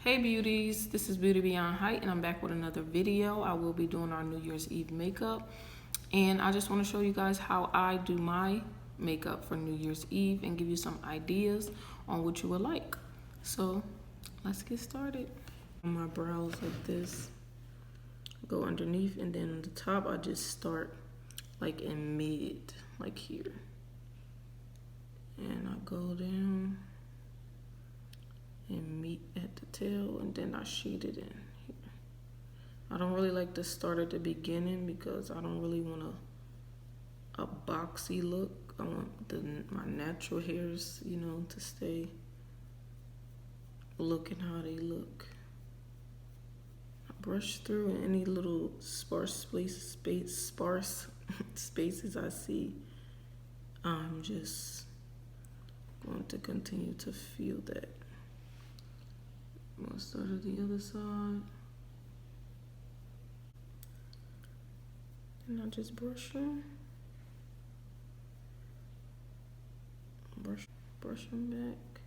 Hey beauties, this is Beautybeyondheight and I'm back with another video. I will be doing our New Year's Eve makeup, and I just want to show you guys how I do my makeup for New Year's Eve and give you some ideas on what you would like. So let's get started. On my brows like this, go underneath, and then on the top I just start like in mid, like here, and I go down and meet at the tail, and then I shade it in here. I don't really like to start at the beginning because I don't really want a boxy look. I want my natural hairs, to stay looking how they look. I brush through any little sparse spaces I see. I'm just going to continue to feel that. I'm gonna start at the other side, and I just brush them, brush them back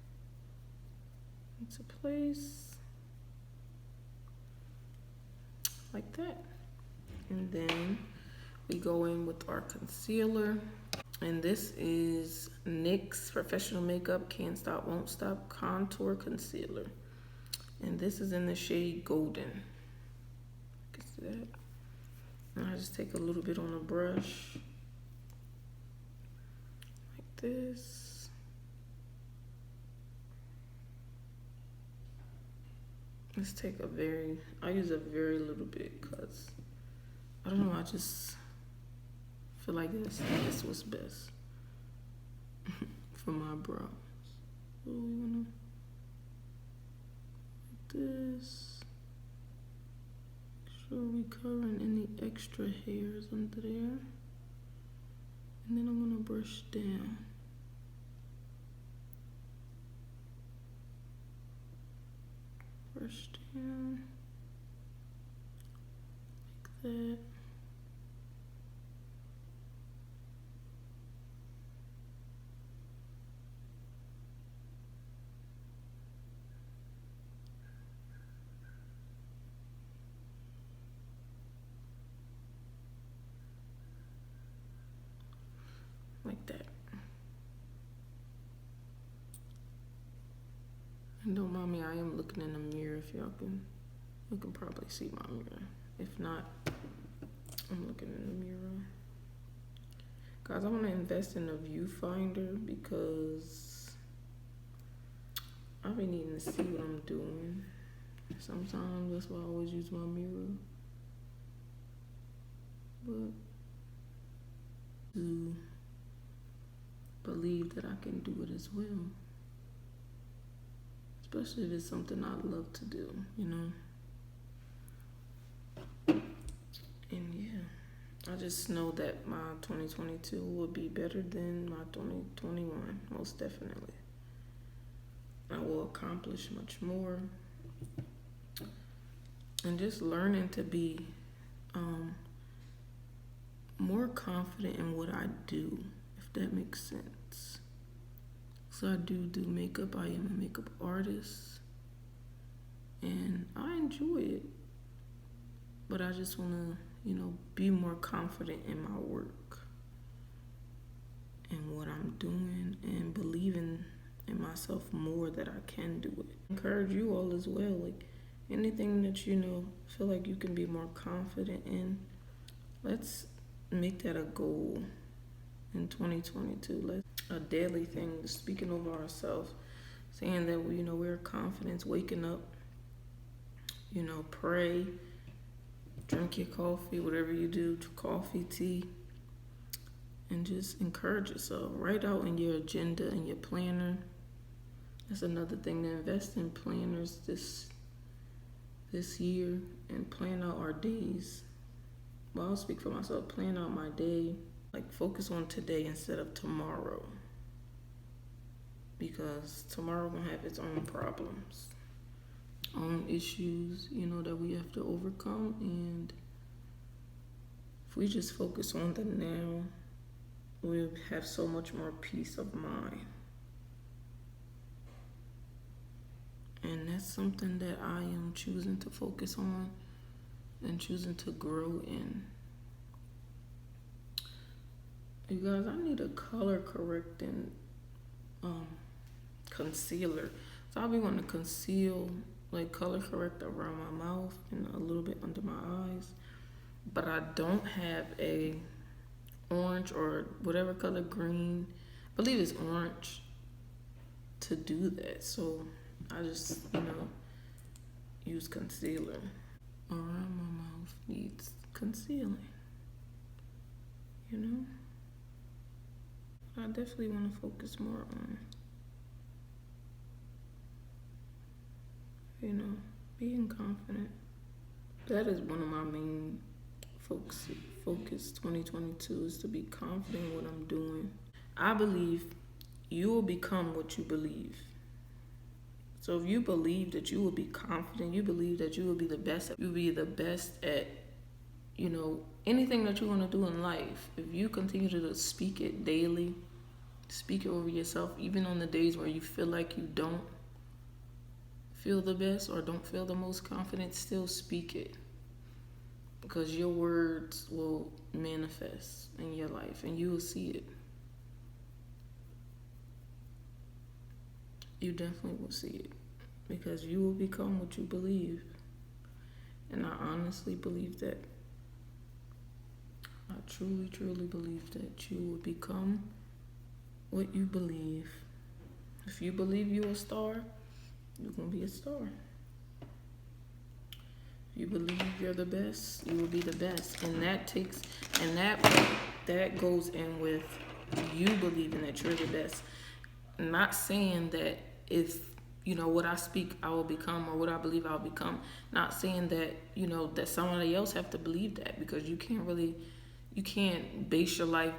into place like that. And then we go in with our concealer, and this is NYX Professional Makeup Can't Stop Won't Stop Contour Concealer. And this is in the shade Golden. You can see that. And I just take a little bit on a brush, like this. Let's take I use a very little bit because, I don't know, I just feel like this was best for my brows. So we wanna this. Make sure we covering any extra hairs under there. And then I'm gonna brush down. Brush down like that. Like that. And don't mind me, I am looking in the mirror. If you can probably see my mirror. If not, I'm looking in the mirror. Guys, I want to invest in a viewfinder because I've been needing to see what I'm doing. Sometimes that's why I always use my mirror. But to believe that I can do it as well. Especially if it's something I love to do, And yeah, I just know that my 2022 will be better than my 2021, most definitely. I will accomplish much more. And just learning to be more confident in what I do, if that makes sense. So I do makeup. I am a makeup artist, and I enjoy it. But I just want to, be more confident in my work and what I'm doing, and believing in myself more that I can do it. Encourage you all as well. Like anything that feel like you can be more confident in, let's make that a goal in 2022. A daily thing, speaking over ourselves, saying that we're confident, waking up, pray, drink your coffee, whatever you do, coffee, tea, and just encourage yourself. Write out in your agenda and your planner. That's another thing, to invest in planners this year and plan out our days. Well, I'll speak for myself. Plan out my day. Like, focus on today instead of tomorrow, because tomorrow gonna have its own problems, own issues, that we have to overcome. And if we just focus on the now, we'll have so much more peace of mind. And that's something that I am choosing to focus on and choosing to grow in. You guys, I need a color correcting concealer. So I'll be wanting to conceal, like color correct around my mouth and a little bit under my eyes. But I don't have a orange or whatever color, green, I believe it's orange, to do that. So I just, use concealer. Around my mouth needs concealing, I definitely want to focus more on, being confident. That is one of my main focus 2022 is to be confident in what I'm doing. I believe you will become what you believe. So if you believe that you will be confident, you believe that you will be the best, you'll be the best at, anything that you want to do in life. If you continue to speak it daily, speak it over yourself, even on the days where you feel like you don't feel the best or don't feel the most confident, still speak it. Because your words will manifest in your life and you will see it. You definitely will see it. Because you will become what you believe. And I honestly believe that. I truly, truly believe that you will become what you believe. If you believe you're a star, you're going to be a star. If you believe you're the best, you will be the best. And that goes in with you believing that you're the best. I'm not saying that if, what I speak, I will become, or what I believe I'll become. Not saying that, that somebody else have to believe that, because you can't base your life,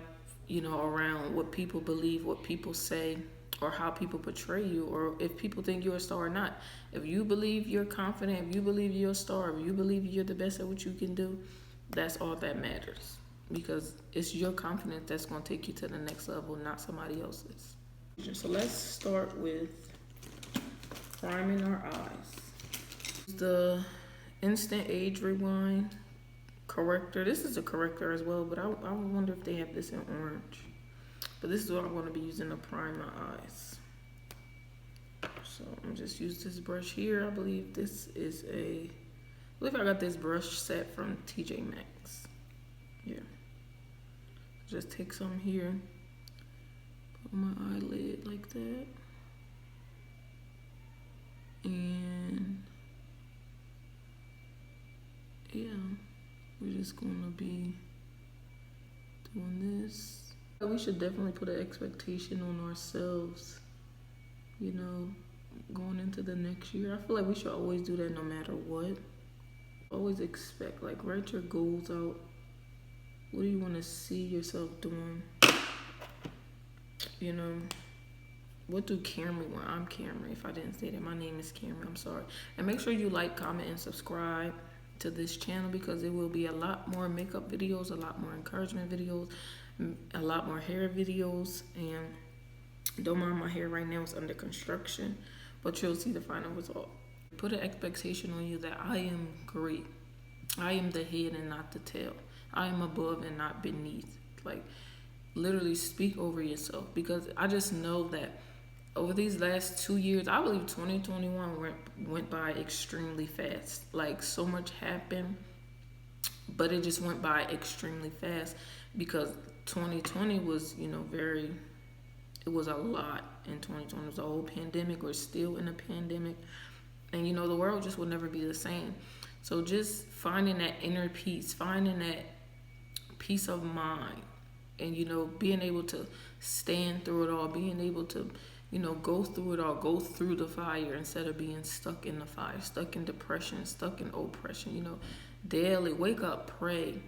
around what people believe, what people say, or how people portray you, or if people think you're a star or not. If you believe you're confident, if you believe you're a star, if you believe you're the best at what you can do, that's all that matters. Because it's your confidence that's going to take you to the next level, not somebody else's. So let's start with priming our eyes. The Instant Age Rewind corrector. This is a corrector as well, but I wonder if they have this in orange. But this is what I'm going to be using to prime my eyes. So I'm just use this brush here. I believe I got this brush set from TJ Maxx. Yeah. Just take some here. Put on my eyelid like that. And yeah, we're just gonna be doing this. We should definitely put an expectation on ourselves, going into the next year. I feel like we should always do that no matter what. Always expect, write your goals out. What do you want to see yourself doing? What do Camry want? I'm Camry. If I didn't say that, my name is Camry. I'm sorry. And make sure you like, comment, and subscribe to this channel, because there will be a lot more makeup videos, a lot more encouragement videos, a lot more hair videos. And don't mind my hair right now, it's under construction, but you'll see the final result. Put an expectation on you that I am great. I am the head and not the tail. I am above and not beneath. Literally speak over yourself, because I just know that over these last 2 years, I believe 2021 went by extremely fast. So much happened, but it just went by extremely fast, because 2020 was, it was a lot in 2020. It was a whole pandemic. We're still in a pandemic. And, the world just will never be the same. So just finding that inner peace, finding that peace of mind, and, being able to stand through it all, being able to, go through it all, go through the fire instead of being stuck in the fire, stuck in depression, stuck in oppression, daily wake up, pray.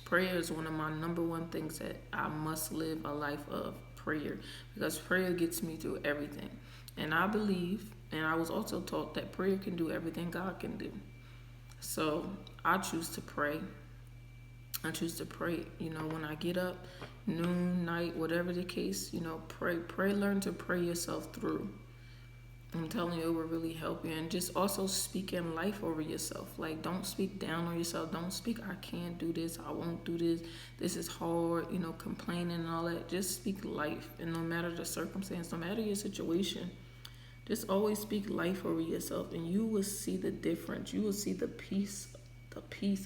Prayer is one of my number one things that I must live a life of, prayer, because prayer gets me through everything. And I believe, and I was also taught, that prayer can do everything God can do. So I choose to pray. I choose to pray, when I get up, noon, night, whatever the case, pray, learn to pray yourself through. And I'm telling you, it will really help you. And just also speaking life over yourself. Like, don't speak down on yourself. Don't speak, I can't do this, I won't do this, this is hard, you know, complaining and all that. Just speak life. And no matter the circumstance, no matter your situation, just always speak life over yourself. And you will see the difference. You will see the peace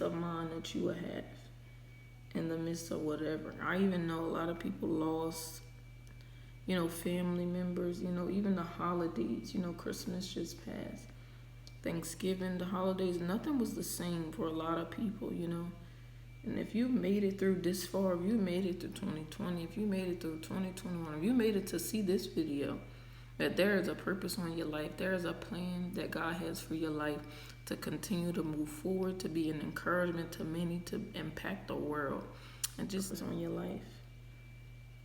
of mind that you will have in the midst of whatever. I even know a lot of people lost, you know, family members, you know, even the holidays, you know, Christmas just passed, Thanksgiving, the holidays, nothing was the same for a lot of people, you know. And if you made it through this far, if you made it through 2020, if you made it through 2021, if you made it to see this video, that there is a purpose on your life, there is a plan that God has for your life to continue to move forward, to be an encouragement to many, to impact the world, and just on your life.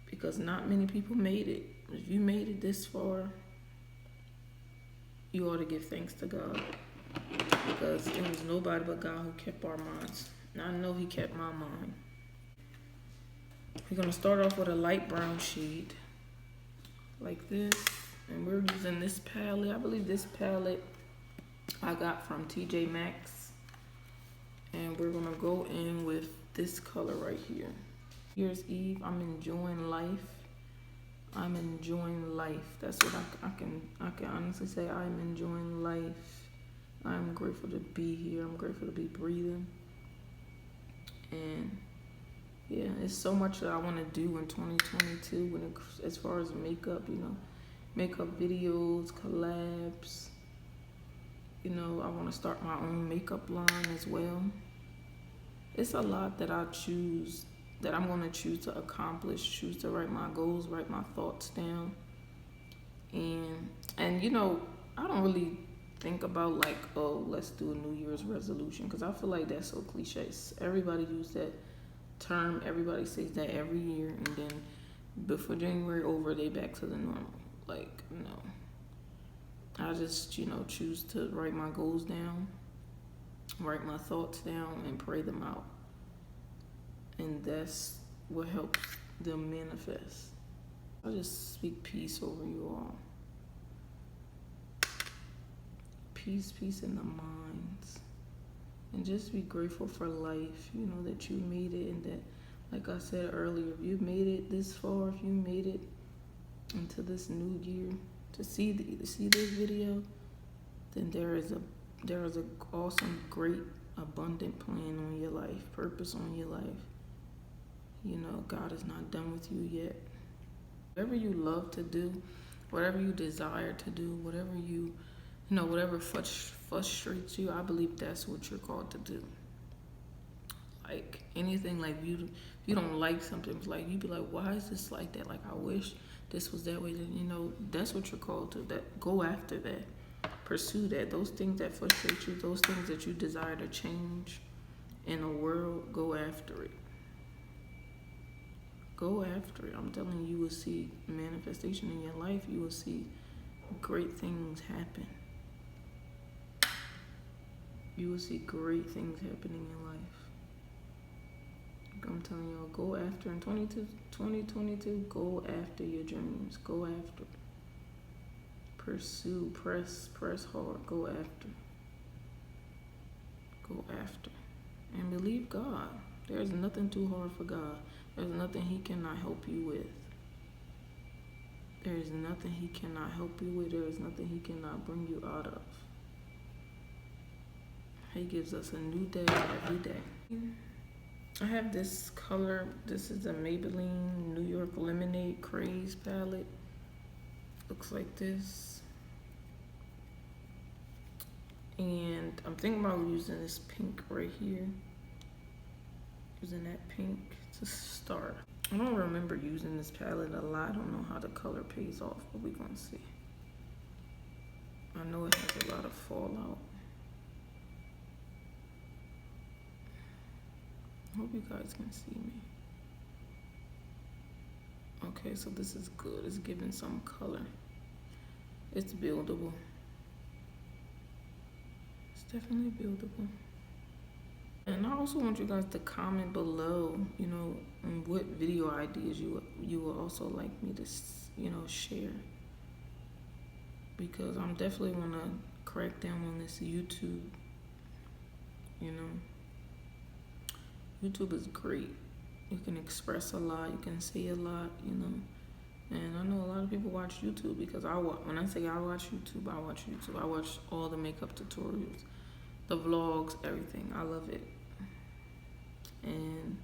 Because not many people made it. If you made it this far, you ought to give thanks to God. Because it was nobody but God who kept our minds. And I know He kept my mind. We're going to start off with a light brown sheet, like this. And we're using this palette. I believe this palette I got from TJ Maxx. And we're going to go in with this color right here. New Year's Eve, I'm enjoying life. I'm enjoying life. That's what I can honestly say. I'm enjoying life. I'm grateful to be here. I'm grateful to be breathing. And yeah, it's so much that I want to do in 2022 as far as makeup, you know, makeup videos, collabs. You know, I want to start my own makeup line as well. It's a lot that I'm going to choose to accomplish, choose to write my goals, write my thoughts down. And you know, I don't really think about like, oh, let's do a New Year's resolution, because I feel like that's so cliche. Everybody uses that term, everybody says that every year, and then before January over, they back to the normal. Like, no. I just, you know, choose to write my goals down, write my thoughts down, and pray them out. And that's what helps them manifest. I just speak peace over you all. Peace in the minds. And just be grateful for life, you know, that you made it, and that, like I said earlier, if you made it this far, if you made it into this new year to see this video, then there is a awesome, great, abundant plan on your life, purpose on your life. You know, God is not done with you yet. Whatever you love to do, whatever you desire to do, whatever whatever frustrates you, I believe that's what you're called to do. Like anything, like you don't like something, like you be like, why is this like that? Like, I wish this was that way. Then, you know, that's what you're called to. That go after that, pursue that. Those things that frustrate you, those things that you desire to change in the world, go after it. Go after it. I'm telling you, you will see manifestation in your life. You will see great things happen. You will see great things happen in your life. I'm telling y'all, go after in 2022, go after your dreams. Go after it. Pursue, press hard. Go after. Go after. And believe God. There's nothing too hard for God. There's nothing He cannot help you with. There is nothing He cannot help you with. There is nothing He cannot bring you out of. He gives us a new day every day. I have this color. This is a Maybelline New York Lemonade Craze palette. Looks like this. And I'm thinking about using this pink right here. Using that pink to start. I don't remember using this palette a lot. I don't know how the color pays off, but we're gonna see. I know it has a lot of fallout. I hope you guys can see me. Okay, so this is good. It's giving some color. It's buildable. It's definitely buildable. And I also want you guys to comment below, you know, what video ideas you will also like me to, you know, share. because I'm definitely want to crack down on this YouTube. You know, YouTube is great. You can express a lot, you can say a lot, you know. And I know a lot of people watch YouTube because when I say I watch YouTube, I watch YouTube. I watch all the makeup tutorials, the vlogs, everything. I love it. And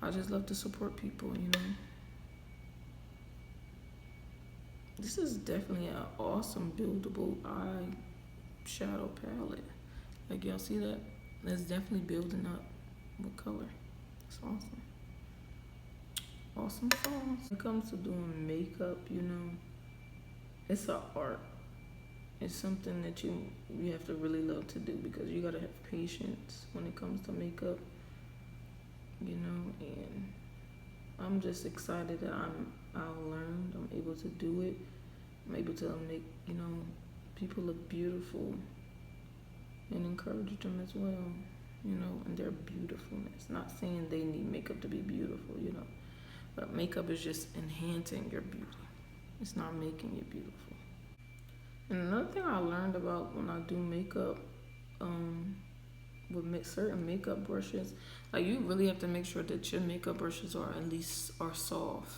I just love to support people, you know. This is definitely an awesome buildable eye shadow palette. Like, y'all see that? It's definitely building up with color. It's awesome. Awesome sauce. When it comes to doing makeup, you know, it's an art. It's something that you have to really love to do, because you gotta have patience when it comes to makeup, you know. And I'm just excited that I've learned. I'm able to do it. I'm able to make, you know, people look beautiful and encourage them as well, you know, and their beautifulness. Not saying they need makeup to be beautiful, you know, but makeup is just enhancing your beauty. It's not making you beautiful. And another thing I learned about when I do makeup, with certain makeup brushes, like, you really have to make sure that your makeup brushes are soft,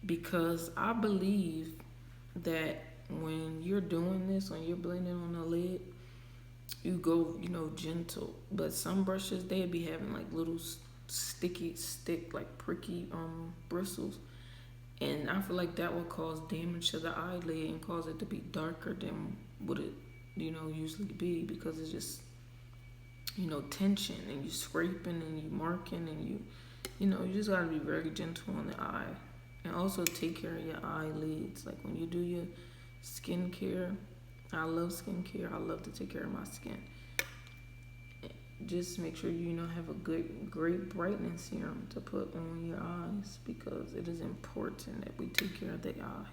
because I believe that when you're doing this, when you're blending on the lid, you go, you know, gentle. But some brushes, they'd be having like little like pricky bristles, and I feel like that will cause damage to the eyelid and cause it to be darker than what it, you know, usually be, because it's just, you know, tension, and you scraping and you marking, and you know, you just gotta be very gentle on the eye. And also take care of your eyelids. Like, when you do your skincare, I love skincare. I love to take care of my skin. Just make sure you know have a great brightening serum to put on your eyes, because it is important that we take care of the eye.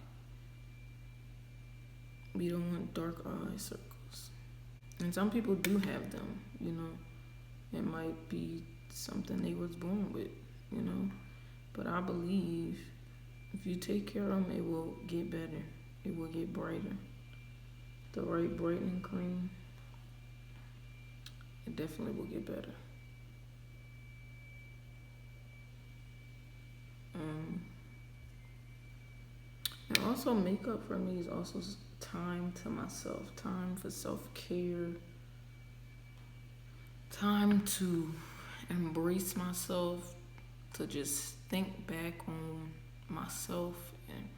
We don't want dark eye circles. And some people do have them, you know. It might be something they was born with, you know. But I believe if you take care of them, it will get better. It will get brighter. The right brightening cream, it definitely will get better. And also, makeup for me is also time to myself, time for self-care, time to embrace myself, to just think back on myself. And,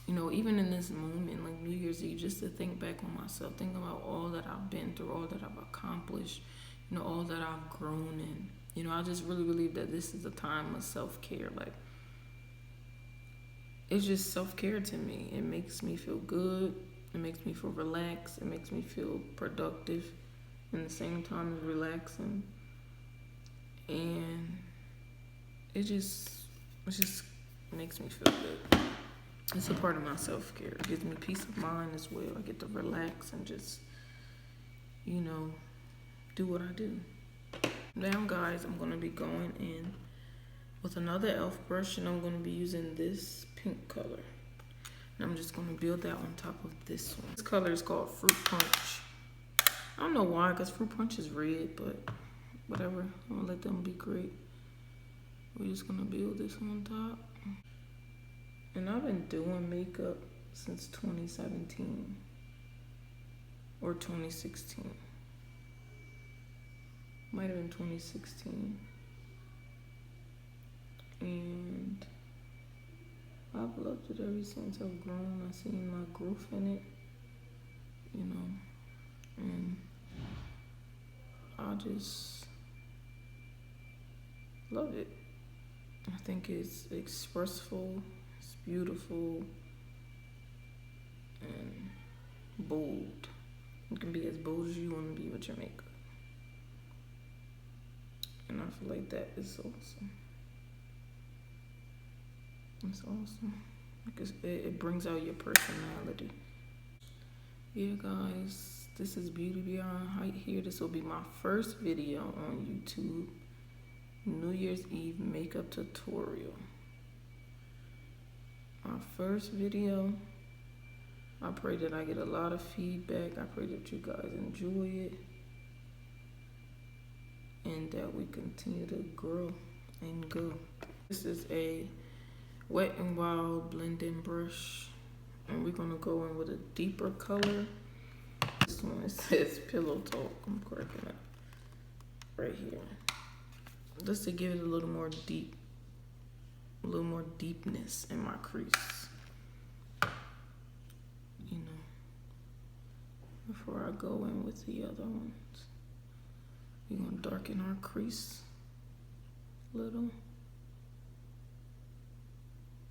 you know, even in this moment, like New Year's Eve, just to think back on myself, think about all that I've been through, all that I've accomplished, you know, all that I've grown in. You know, I just really believe that this is a time of self-care. Like, it's just self-care to me. It makes me feel good. It makes me feel relaxed. It makes me feel productive in the same time as relaxing. And it just makes me feel good. It's a part of my self-care. It gives me peace of mind as well. I get to relax and just, you know, do what I do. Now, guys, I'm going to be going in with another e.l.f. brush, and I'm going to be using this pink color. And I'm just going to build that on top of this one. This color is called Fruit Punch. I don't know why, because Fruit Punch is red, but whatever. I'm going to let them be great. We're just going to build this on top. And I've been doing makeup since 2017 or 2016. Might have been 2016. And I've loved it ever since I've grown. I've seen my growth in it, you know, and I just love it. I think it's expressful, it's beautiful, and bold. You can be as bold as you want to be with your makeup. And I feel like that is awesome. It's awesome because it brings out your personality. Yeah, guys, this is Beautybeyondheight here. This will be my first video on YouTube. New Year's Eve makeup tutorial. My first video. I pray that I get a lot of feedback. I pray that you guys enjoy it and that we continue to grow and go. This is a Wet n Wild blending brush, and we're gonna go in with a deeper color. This one, it says Pillow Talk. I'm cracking up right here, just to give it a little more deepness in my crease, you know, before I go in with the other ones. We're gonna darken our crease a little.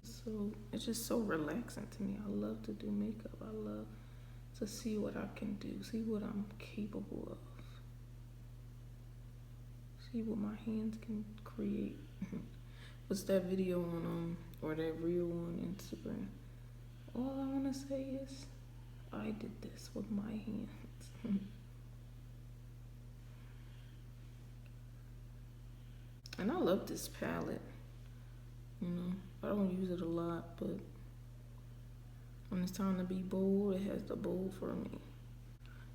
So it's just so relaxing to me. I love to do makeup. I love to see what I can do, see what I'm capable of, see what my hands can create. What's that video on or that reel on Instagram? All I wanna say is I did this with my hands. And I love this palette, you know. I don't use it a lot, but when it's time to be bold, it has the bold for me.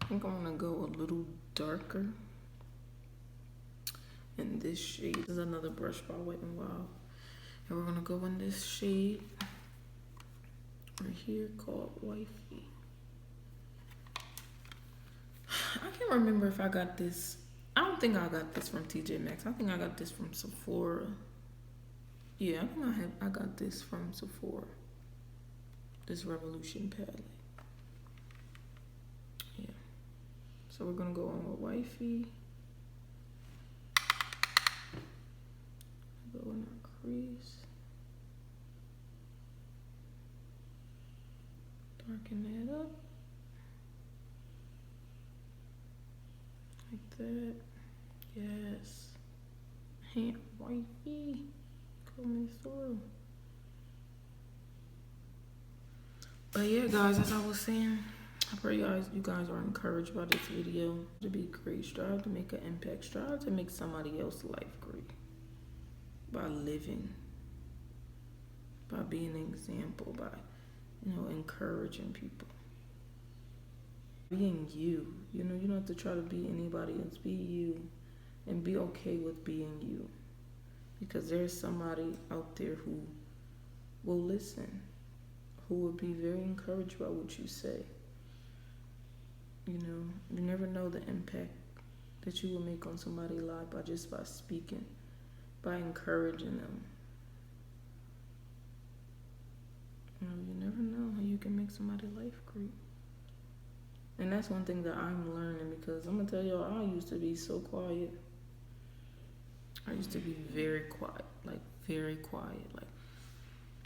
I think I'm gonna go a little darker in this shade. This is another brush by Wet n Wild. And we're gonna go in this shade right here called Wifey. I can't remember if I got this. I don't think I got this from TJ Maxx. I think I got this from Sephora. Yeah, I think I got this from Sephora. This Revolution palette. Yeah. So we're gonna go on with Wifey. Go in our crease. Darken that up. Like that. Yes. Hand Wifey. Coming through. But yeah, guys, as I was saying, I pray you guys are encouraged by this video. To be great, strive to make an impact, strive to make somebody else's life great by living, by being an example, by, you know, encouraging people. Being you, you know, you don't have to try to be anybody else. Be you, and be okay with being you. Because there's somebody out there who will listen, who will be very encouraged by what you say. You know, you never know the impact that you will make on somebody's life by speaking, by encouraging them. You know, you never know how you can make somebody's life great. And that's one thing that I'm learning, because I'm gonna tell y'all, I used to be so quiet. I used to be very quiet, like very quiet. Like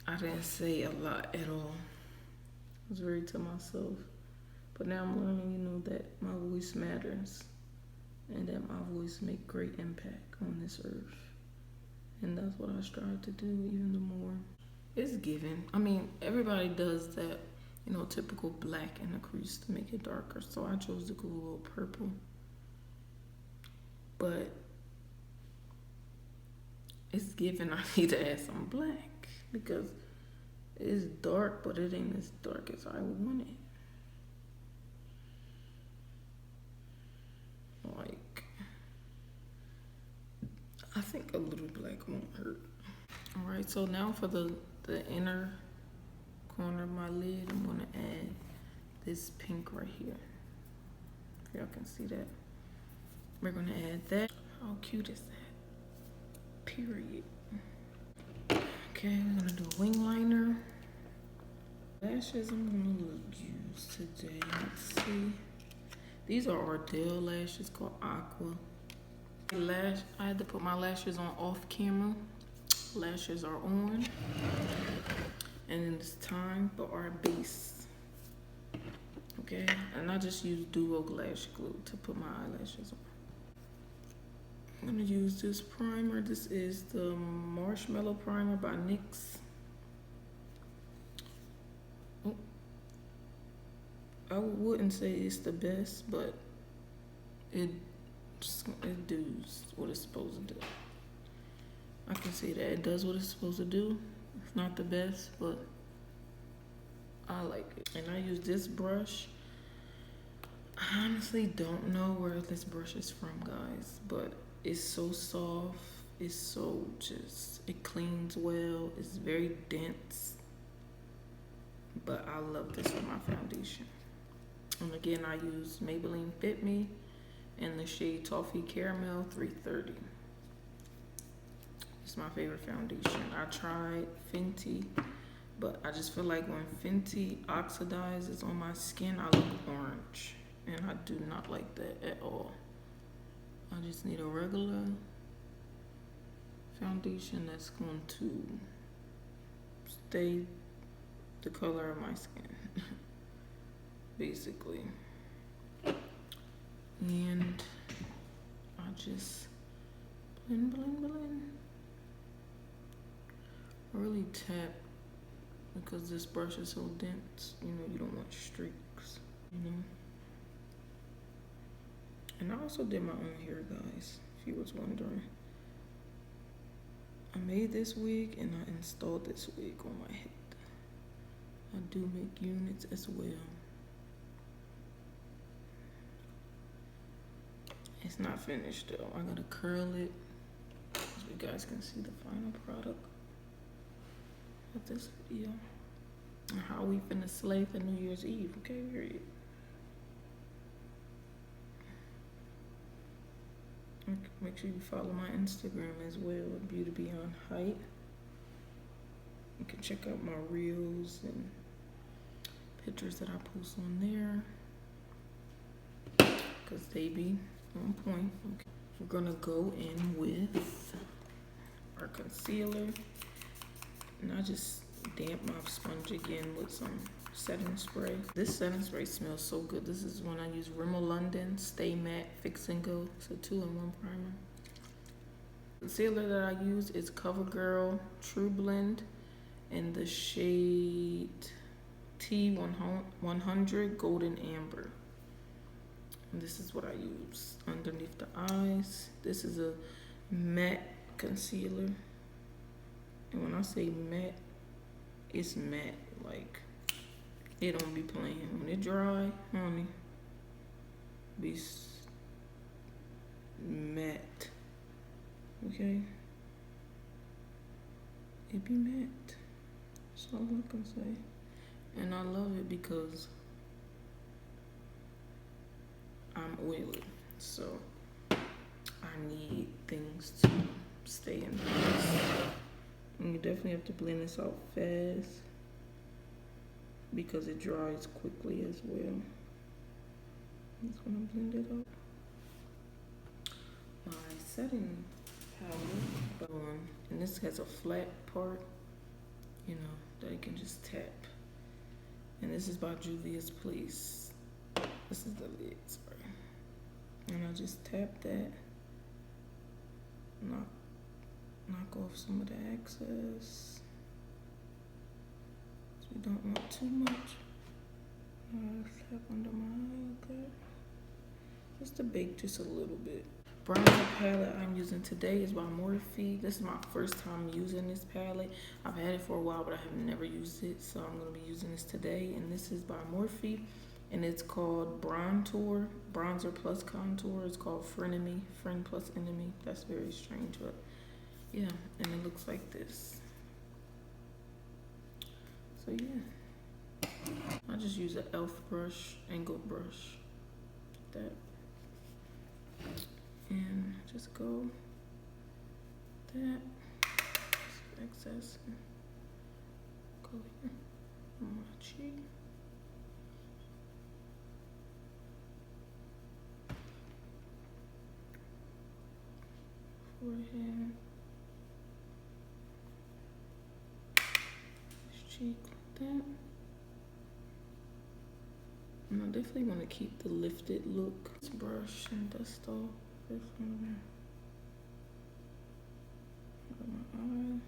I didn't say a lot at all. I was very to myself. But now I'm learning, you know, that my voice matters and that my voice make great impact on this earth. And that's what I strive to do even the more. It's given. I mean, everybody does that, you know, typical black in the crease to make it darker. So I chose to go a little purple. But it's given I need to add some black, because it's dark, but it ain't as dark as I want it. Like, I think a little black won't hurt. All right, so now for the inner corner of my lid, I'm gonna add this pink right here. If y'all can see that. We're gonna add that. How cute is that? Period. Okay, we're gonna do a wing liner. Lashes I'm gonna use today. Let's see. These are Ardell lashes called Aqua. I had to put my lashes on off camera. Lashes are on. And it's time for our base. Okay, and I just use Duo Lash Glue to put my eyelashes on. I'm gonna use this primer. This is the Marshmallow Primer by NYX. Oh. I wouldn't say it's the best, but it does what it's supposed to do. I can say that it does what it's supposed to do. It's not the best, but I like it. And I use this brush. I honestly don't know where this brush is from, guys, but it's so soft. It's so it cleans well. It's very dense. But I love this for my foundation. And again, I use Maybelline Fit Me in the shade Toffee Caramel 330. It's my favorite foundation. I tried Fenty, but I just feel like when Fenty oxidizes on my skin, I look orange. And I do not like that at all. I just need a regular foundation that's going to stay the color of my skin, basically. And I just blend. I really tap because this brush is so dense. You know, you don't want streaks, you know. And I also did my own hair, guys, if you was wondering. I made this wig and I installed this wig on my head. I do make units as well. It's not finished though. I gotta curl it so you guys can see the final product of this video. And how we finna slay for New Year's Eve, okay, period. Make sure you follow my Instagram as well, Beautybeyondheight. You can check out my reels and pictures that I post on there, because they be on point. Okay. We're gonna go in with our concealer, and I just damp my sponge again with some setting spray. This setting spray smells so good. This is when I use Rimmel London Stay Matte Fix and Go. It's a 2-in-1 primer. Concealer that I use is CoverGirl True Blend in the shade T100 Golden Amber. And this is what I use underneath the eyes. This is a matte concealer. And when I say matte, it's matte. Like, it don't be playing. When it dry, honey, be matte. Okay? It be matte. That's all I can say. And I love it because I'm oily. So I need things to stay in place. And you definitely have to blend this out fast because it dries quickly as well. I'm just gonna blend it out. My setting powder, and this has a flat part, you know, that you can just tap. And this is by Juvia's Place. This is the lid, sorry. And I just tap that, knock off some of the excess. So we don't want too much. Tap under my eye, okay? Just to bake just a little bit. Bronzer palette I'm using today is by Morphe. This is my first time using this palette. I've had it for a while, but I have never used it, so I'm going to be using this today. And this is by Morphe, and it's called Bronzer Plus Contour. It's called Frenemy, Friend Plus Enemy. That's very strange, but yeah, and it looks like this. So yeah, I just use an e.l.f. brush, angled brush, like that. And just go that excess, go here on my cheek. Forehead, cheek like that. And I definitely want to keep the lifted look. Let's brush and dust off this one there. My eye.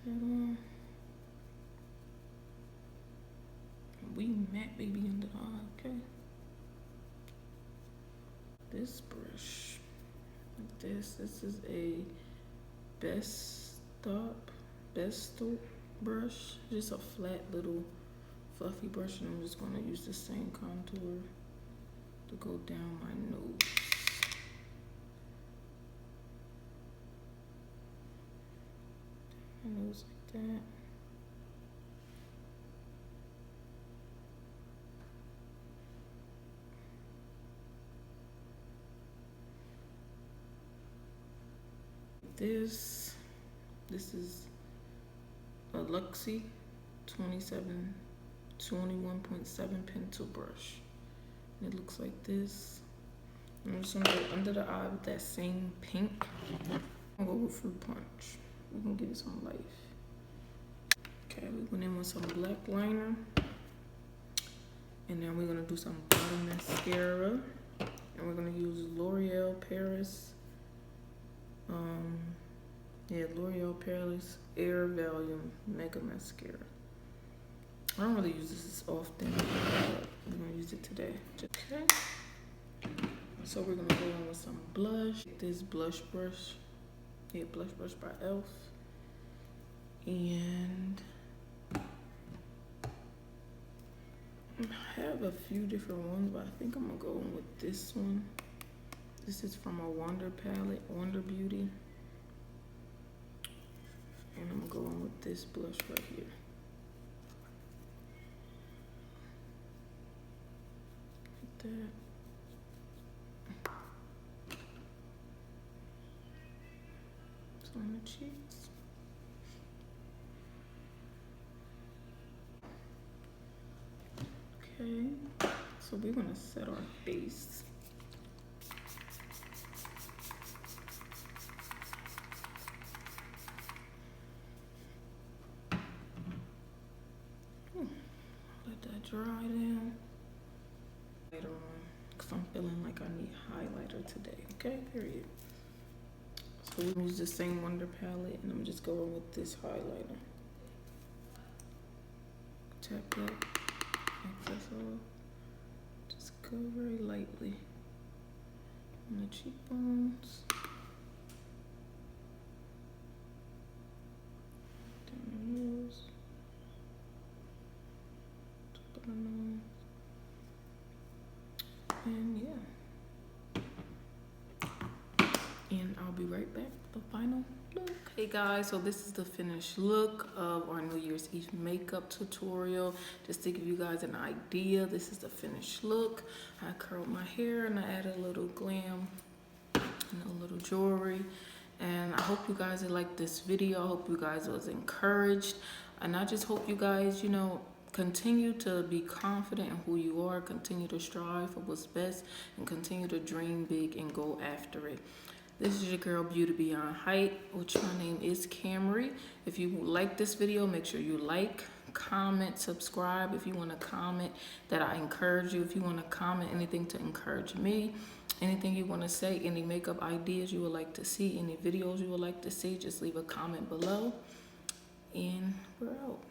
Set on. that baby under the eye, okay? This brush, like this. This is a Best Stop brush. Just a flat little fluffy brush, and I'm just gonna use the same contour to go down my nose. My nose like that. This is a Luxie 21.7 pencil brush. And it looks like this. I'm just gonna go under the eye with that same pink. I'm gonna go with Fruit Punch. We're gonna give it some life. Okay, we went in with some black liner. And then we're gonna do some bottom mascara. And we're gonna use L'Oreal Paris. L'Oreal Paris Air Volume Mega Mascara. I don't really use this often, but I'm gonna use it today. Okay. So we're gonna go in with some blush. This blush brush. Yeah, blush brush by e.l.f. And I have a few different ones, but I think I'm gonna go in with this one. This is from a Wonder palette, Wonder Beauty. And I'm gonna go in with this blush right here. Like that. It's on the cheeks. Okay, so we're gonna set our base. Let that dry down. Later on, because I'm feeling like I need highlighter today, okay, period. So we're gonna use the same Wonder palette, and I'm just going with this highlighter. Tap that, like this off. Just go very lightly on the cheekbones. Down the nose. Top of the nose. And yeah. And I'll be right back with the final look. Hey guys, so this is the finished look of our New Year's Eve makeup tutorial. Just to give you guys an idea, this is the finished look. I curled my hair and I added a little glam and a little jewelry. And I hope you guys liked this video. I hope you guys was encouraged. And I just hope you guys, you know, continue to be confident in who you are, continue to strive for what's best, and continue to dream big and go after it. This is your girl Beautybeyondheight, which my name is Camry. If you like this video, make sure you like, comment, subscribe. If you want to comment that I encourage you, if you want to comment anything to encourage me, anything you want to say, any makeup ideas you would like to see, any videos you would like to see, just leave a comment below. And we're out.